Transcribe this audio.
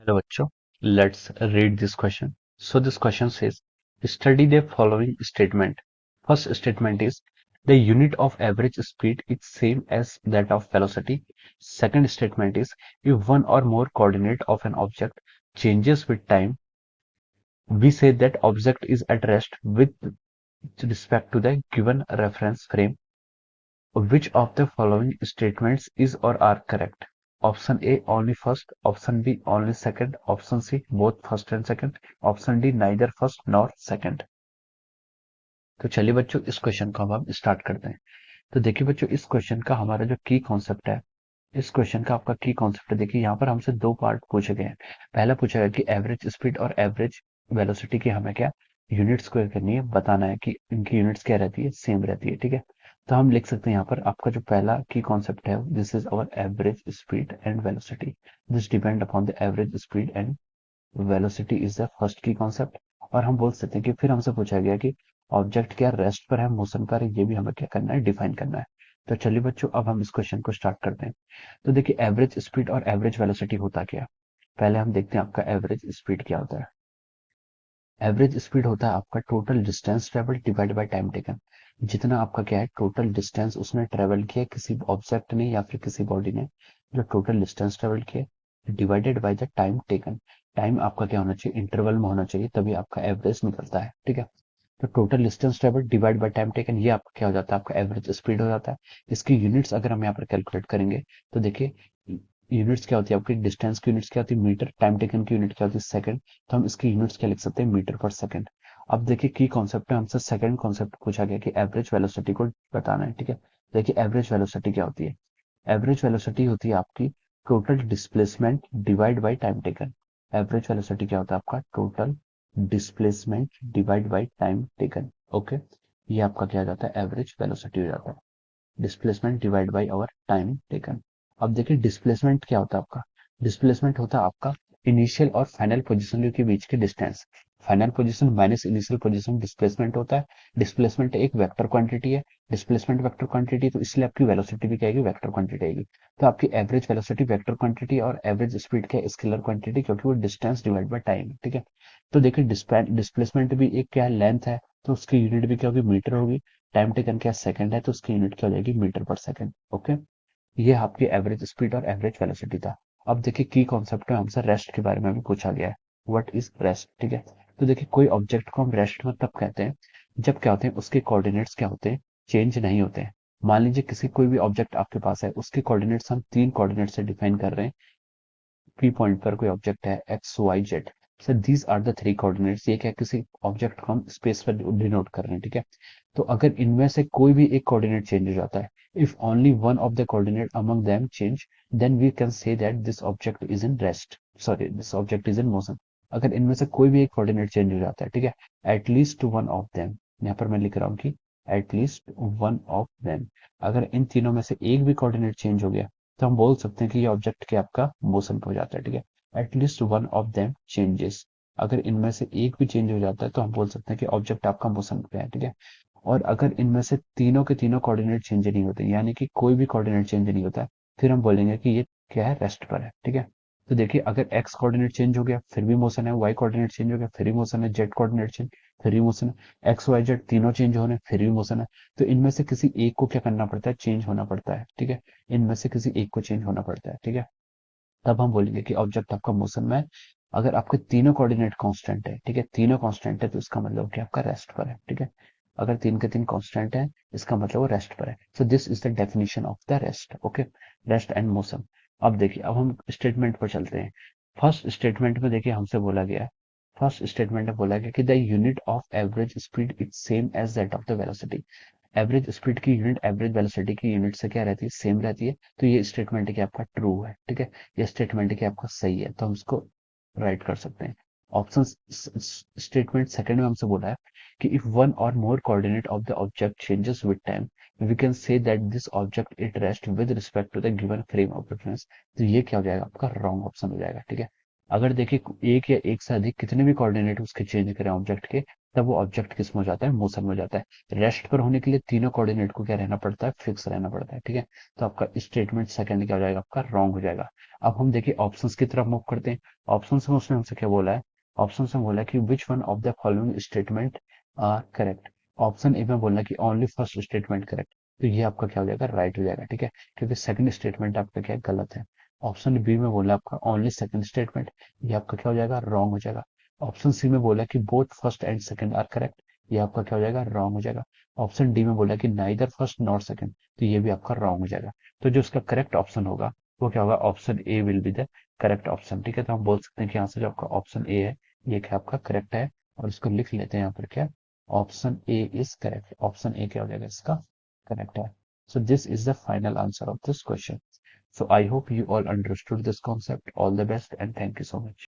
Hello, bachcho. Let's read this question. So this question says, study the following statement. First statement is, the unit of average speed is same as that of velocity. Second statement is, if one or more coordinate of an object changes with time, we say that object is at rest with respect to the given reference frame. Which of the following statements is or are correct? Option A only first, option B only second, option C both first and second, option D neither first nor second. तो चलिए बच्चों इस question को अब हम start करते हैं। तो देखिए बच्चों इस क्वेश्चन का हमारा जो की कॉन्सेप्ट है, इस क्वेश्चन का आपका की कॉन्सेप्ट है। देखिए यहाँ पर हमसे दो पार्ट पूछे गए हैं। पहला पूछा गया कि एवरेज स्पीड और एवरेज वेलोसिटी की हमें क्या यूनिट स्क्वायर करनी है, बताना है कि इनकी यूनिट्स क्या रहती है, सेम रहती है। ठीक है, तो हम लिख सकते हैं यहाँ पर आपका जो पहला की कॉन्सेप्ट है, this is our average speed and velocity. This depend upon the average speed and velocity is the first की कॉन्सेप्ट। और हम बोल सकते हैं कि फिर हमसे पूछा गया कि ऑब्जेक्ट क्या रेस्ट पर है, मोशन पर है, ये भी हमें क्या करना है, डिफाइन करना है। तो चलिए बच्चों अब हम इस क्वेश्चन को स्टार्ट करते हैं। तो देखिए एवरेज स्पीड और एवरेज वेलोसिटी होता क्या है, पहले हम देखते हैं आपका एवरेज स्पीड क्या होता है। एवरेज स्पीड होता है आपका total distance travel divide by time taken. जितना आपका क्या है टोटल डिस्टेंस उसने ट्रेवल किया किसी ऑब्जेक्ट ने या फिर किसी बॉडी ने, जो टोटल डिस्टेंस ट्रेवल किया divided by the time taken. Time आपका क्या होना चाहिए, इंटरवल में होना चाहिए, तभी आपका एवरेज निकलता है। ठीक है, तो total distance travel divide by time taken, ये आपका क्या हो जाता है, आपका एवरेज स्पीड हो जाता है। इसकी यूनिट्स अगर हम यहाँ पर कैलकुलेट करेंगे तो देखिए यूनिट्स क्या होती है आपकी, डिस्टेंस की यूनिट्स क्या होती है मीटर, टाइम टेकन की यूनिट क्या होती है सेकंड। तो हम इसकी यूनिट्स क्या लिख सकते हैं, मीटर पर सेकंड। अब देखिए की कॉन्सेप्ट में हमसे सेकंड कॉन्सेप्ट पूछा गया कि एवरेज वेलोसिटी को बताना है। ठीक है, देखिए एवरेज वेलोसिटी क्या होती है, एवरेज वेलोसिटी होती है आपकी total displacement divide by time taken. Average velocity क्या होता है आपका, total displacement divide by time taken. Okay, ये आपका क्या हो जाता है, एवरेज वेलोसिटी हो जाता है, displacement divide by our time taken. अब देखिए डिस्प्लेसमेंट क्या होता है आपका, डिस्प्लेसमेंट होता है आपका इनिशियल और फाइनल पोजीशन के बीच के distance. Final position minus initial position displacement होता है। डिस्प्लेसमेंट एक वेक्टर क्वांटिटी है, डिस्प्लेसमेंट वेक्टर क्वांटिटी, तो इसलिए आपकी वेलोसिटी भी क्या आएगी, वेक्टर क्वांटिटी आएगी। तो आपकी एवरेज वेलोसिटी वेक्टर क्वांटिटी और एवरेज स्पीड क्या है, स्केलर क्वांटिटी, क्योंकि वो डिस्टेंस डिवाइड बाय टाइम है। ठीक है, तो देखिए डिस्प्लेसमेंट भी एक क्या है, लेंथ है, तो उसकी यूनिट भी क्या होगी, मीटर होगी। टाइम टेकन क्या सेकंड है, तो उसकी यूनिट क्या हो जाएगी, मीटर पर सेकंड। ओके, ये आपकी एवरेज स्पीड और एवरेज वेलोसिटी था। अब देखिए की कॉन्सेप्ट में हमसे रेस्ट के बारे में भी पूछा गया है, व्हाट इज रेस्ट। ठीक है, तो देखिए कोई ऑब्जेक्ट को हम रेस्ट में तब कहते हैं जब क्या होते हैं, उसके कोऑर्डिनेट्स क्या होते हैं, चेंज नहीं होते हैं। मान लीजिए किसी कोई भी ऑब्जेक्ट आपके पास है, उसके कोऑर्डिनेट्स हम तीन कोऑर्डिनेट से डिफाइन कर रहे हैं। पी पॉइंट पर कोई ऑब्जेक्ट है X Y Z, sir these are the three coordinates. ये क्या किसी ऑब्जेक्ट को हम स्पेस पर डिनोट कर रहे हैं। ठीक है, तो अगर इनमें से कोई भी एक कोऑर्डिनेट चेंज हो जाता है, if only one of the coordinate among them change, then we can say that this object is in rest, sorry this object is in motion. अगर इनमें से कोई भी एक कोऑर्डिनेट चेंज हो जाता है, ठीक है, एटलीस्ट वन ऑफ देम, यहाँ पर मैं लिख रहा हूँ कि एटलीस्ट वन ऑफ देम, अगर इन तीनों में से एक भी कोऑर्डिनेट चेंज हो गया तो हम बोल सकते हैं कि ये ऑब्जेक्ट के आपका मोशन पे हो जाता है। ठीक है, at least one of them changes, अगर इनमें से एक भी चेंज हो जाता है तो हम बोल सकते हैं कि ऑब्जेक्ट आपका मोशन पे है। ठीक है, और अगर इनमें से तीनों के तीनों कोऑर्डिनेट चेंज नहीं होते, यानी कि कोई भी कोऑर्डिनेट चेंज नहीं होता है, फिर हम बोलेंगे कि ये क्या है, रेस्ट पर है। ठीक है, तो देखिए अगर एक्स कोऑर्डिनेट चेंज हो गया फिर भी मोशन है, वाई कोऑर्डिनेट चेंज हो गया फिर भी मोशन है, जेड कोऑर्डिनेट चेंज फिर भी मोशन है, एक्स वाई जेड तीनों चेंज होने फिर भी मोशन है। तो इनमें से किसी एक को क्या करना पड़ता है, चेंज होना पड़ता है। ठीक है, इनमें से किसी एक को चेंज होना पड़ता है। ठीक है, तब हम बोलेंगे कि ऑब्जेक्ट आपका मोशन में है। अगर आपके तीनों कोऑर्डिनेट कांस्टेंट है, ठीक है, तीनों कांस्टेंट है, तो इसका मतलब कि आपका रेस्ट पर है। ठीक है, अगर तीन के तीन कांस्टेंट है, इसका मतलब वो रेस्ट पर है। So this is the definition of the rest. Okay, rest and motion. अब देखिए अब हम स्टेटमेंट पर चलते हैं। फर्स्ट स्टेटमेंट में देखिए हमसे बोला गया है, फर्स्ट स्टेटमेंट में बोला गया कि the unit of average speed is same as that of the velocity. Average speed की यूनिट एवरेज वेलोसिटी की यूनिट से क्या रहती है, सेम रहती है। तो ये स्टेटमेंट है कि आपका ट्रू है। ठीक है, ये स्टेटमेंट है कि आपका सही है, तो हम इसको राइट कर सकते हैं। ऑप्शन स्टेटमेंट सेकंड में हमसे बोला है कि if one or more coordinate of the object changes with time, we can say that this object it rest with respect to the given frame of reference. तो ये क्या हो जाएगा, आपका रॉन्ग ऑप्शन हो जाएगा। ठीक है, अगर देखिए एक या एक से अधिक कितने भी कोऑर्डिनेट उसके चेंज करें ऑब्जेक्ट के, तब वो ऑब्जेक्ट किस में हो जाता है, मोशन में हो जाता है। रेस्ट पर होने के लिए तीनों कोऑर्डिनेट को क्या रहना पड़ता है, फिक्स रहना पड़ता है, ठीक है। तो आपका स्टेटमेंट सेकंड क्या हो जाएगा, आपका रॉन्ग हो जाएगा। अब हम देखिए ऑप्शंस की तरफ मूव करते हैं। ऑप्शंस में उसने हमसे क्या बोला है, ऑप्शन में बोला है कि which one of the following statement are correct. Option A में बोलना कि ओनली फर्स्ट स्टेटमेंट करेक्ट, तो ये आपका क्या हो जाएगा, राइट हो जाएगा, ठीक है, क्योंकि सेकंड स्टेटमेंट आपका क्या है, गलत है। ऑप्शन बी में बोला आपका ओनली सेकंड स्टेटमेंट, ये आपका क्या हो जाएगा, रॉन्ग हो जाएगा। ऑप्शन सी में बोला कि both first and second are correct, ये आपका क्या हो जाएगा, रॉन्ग हो जाएगा। ऑप्शन डी में बोला कि नाइदर फर्स्ट नॉट सेकंड, तो ये भी आपका रॉन्ग हो जाएगा। तो जो उसका करेक्ट ऑप्शन होगा वो क्या होगा, option A will be the correct option, ठीक है। तो हम बोल सकते हैं कि यहाँ से जो आपका ऑप्शन ए है ये क्या आपका करेक्ट है, और इसको लिख लेते हैं यहाँ पर क्या, option A is correct, option ए क्या हो जाएगा इसका, करेक्ट है। So this is the final answer of this question. So I hope you all understood this concept. All the best and thank you so much.